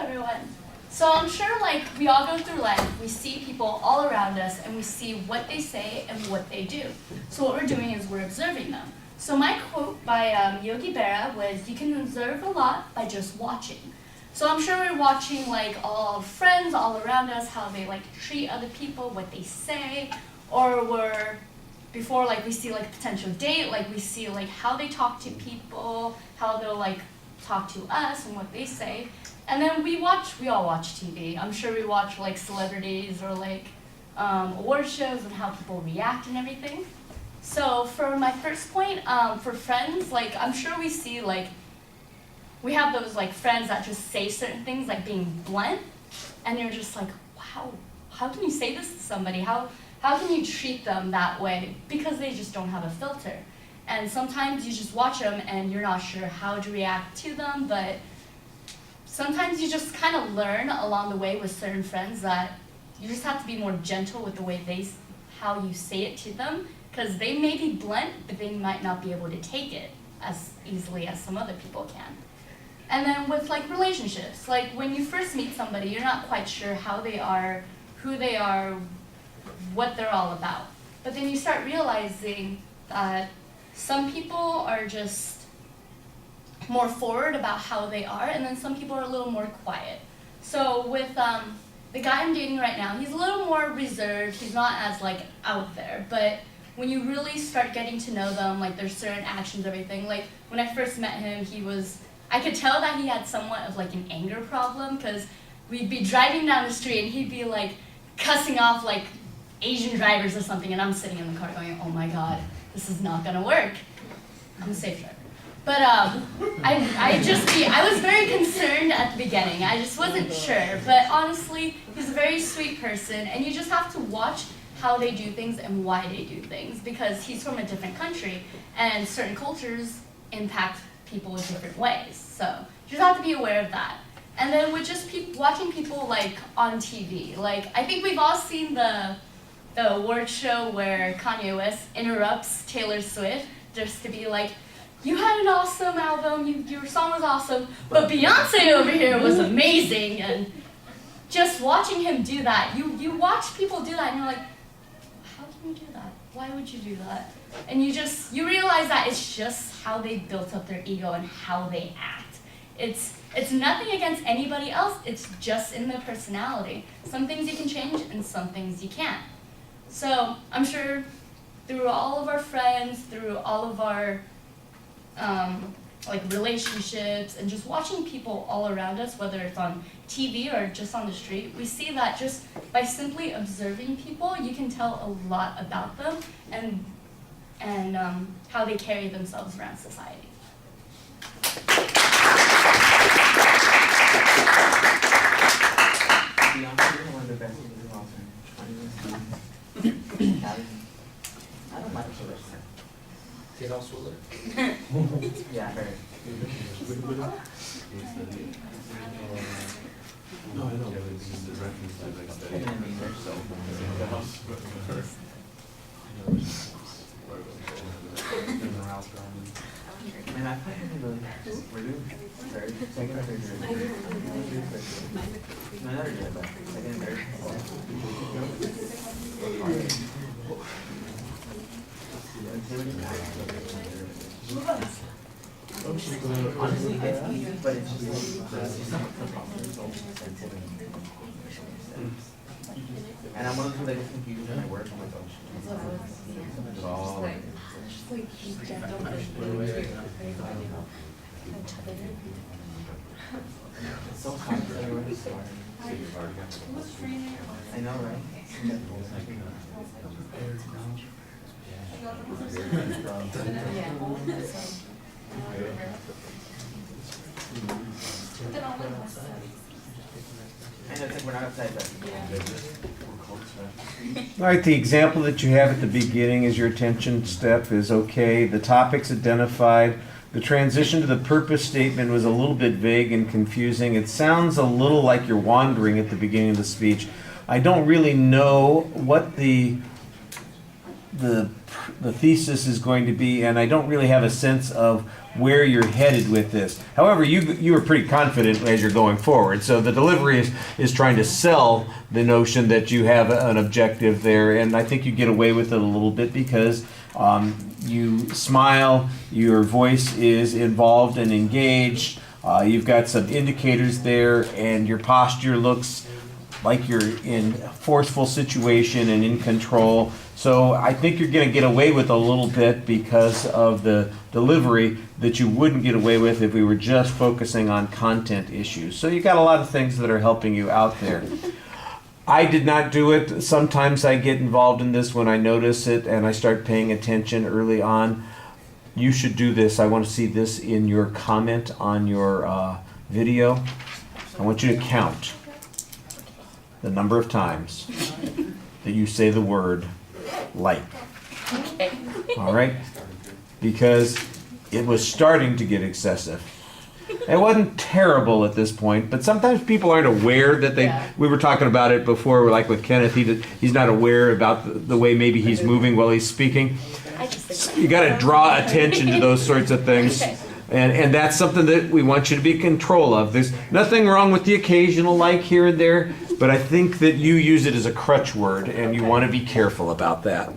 everyone. So I'm sure like we all go through life, we see people all around us and we see what they say and what they do. So what we're doing is we're observing them. So my quote by Yogi Berra was, "You can observe a lot by just watching." So I'm sure we're watching like all friends all around us, how they like treat other people, what they say, or before like we see like a potential date, like we see like how they talk to people, how they'll like talk to us and what they say. And then we all watch TV. I'm sure we watch like celebrities or like award shows and how people react and everything. So for my first point, for friends, like I'm sure we see like, we have those like friends that just say certain things like being blunt, and you're just like, wow, how can you say this to somebody? How can you treat them that way? Because they just don't have a filter. And sometimes you just watch them and you're not sure how to react to them, but sometimes you just kind of learn along the way with certain friends that you just have to be more gentle with the way how you say it to them, because they may be blunt, but they might not be able to take it as easily as some other people can. And then with like relationships, like when you first meet somebody, you're not quite sure how they are, who they are, what they're all about. But then you start realizing that some people are just more forward about how they are, and then some people are a little more quiet. So with the guy I'm dating right now, he's a little more reserved, he's not as like out there, but when you really start getting to know them, like there's certain actions, everything, like when I first met him, I could tell that he had somewhat of like an anger problem, because we'd be driving down the street and he'd be like cussing off like Asian drivers or something, and I'm sitting in the car going, oh my god, this is not gonna work. I'm a safe driver. But I was very concerned at the beginning. I just wasn't sure, but honestly, he's a very sweet person, and you just have to watch how they do things and why they do things, because he's from a different country, and certain cultures impact people in different ways. So you just have to be aware of that. And then with just watching people like on TV, like I think we've all seen the award show where Kanye West interrupts Taylor Swift just to be like, you had an awesome album, your song was awesome, but Beyonce over here was amazing. And just watching him do that, you watch people do that and you're like, how can you do that? Why would you do that? And you realize that it's just how they built up their ego and how they act. It's nothing against anybody else, it's just in their personality. Some things you can change and some things you can't. So I'm sure through all of our friends, through all of our like relationships, and just watching people all around us, whether it's on TV or just on the street, we see that just by simply observing people, you can tell a lot about them and how they carry themselves around society. I don't like it. Take off Swiller. Yeah, very. No, I know. It's the reference to like study. And I find it really, we're doing third, second or third grade. No, not yet, but second, third. Honestly, it's easy, but it's just and I'm one of those people that gets confused when I work. I'm like, oh shit. Oh. It's so hard for everyone to start. I know, right? I know it's like we're not outside, but All right, the example that you have at the beginning as your attention step is okay. The topic's identified. The transition to the purpose statement was a little bit vague and confusing. It sounds a little like you're wandering at the beginning of the speech. I don't really know what the the thesis is going to be, and I don't really have a sense of where you're headed with this. However, you are pretty confident as you're going forward. So the delivery is trying to sell the notion that you have an objective there, and I think you get away with it a little bit because you smile, your voice is involved and engaged, you've got some indicators there, and your posture looks like you're in a forceful situation and in control. So I think you're going to get away with a little bit because of the delivery that you wouldn't get away with if we were just focusing on content issues. So you got a lot of things that are helping you out there. I did not do it. Sometimes I get involved in this when I notice it and I start paying attention early on. You should do this. I want to see this in your comment on your video. I want you to count the number of times that you say the word like. Okay. All right? Because it was starting to get excessive. It wasn't terrible at this point, but sometimes people aren't aware that they. Yeah. We were talking about it before, like with Kenneth. He's not aware about the way maybe he's moving while he's speaking. I just think You got to draw attention to those sorts of things. Okay. And that's something that we want you to be in control of. There's nothing wrong with the occasional like here and there, but I think that you use it as a crutch word, and you want to be careful about that.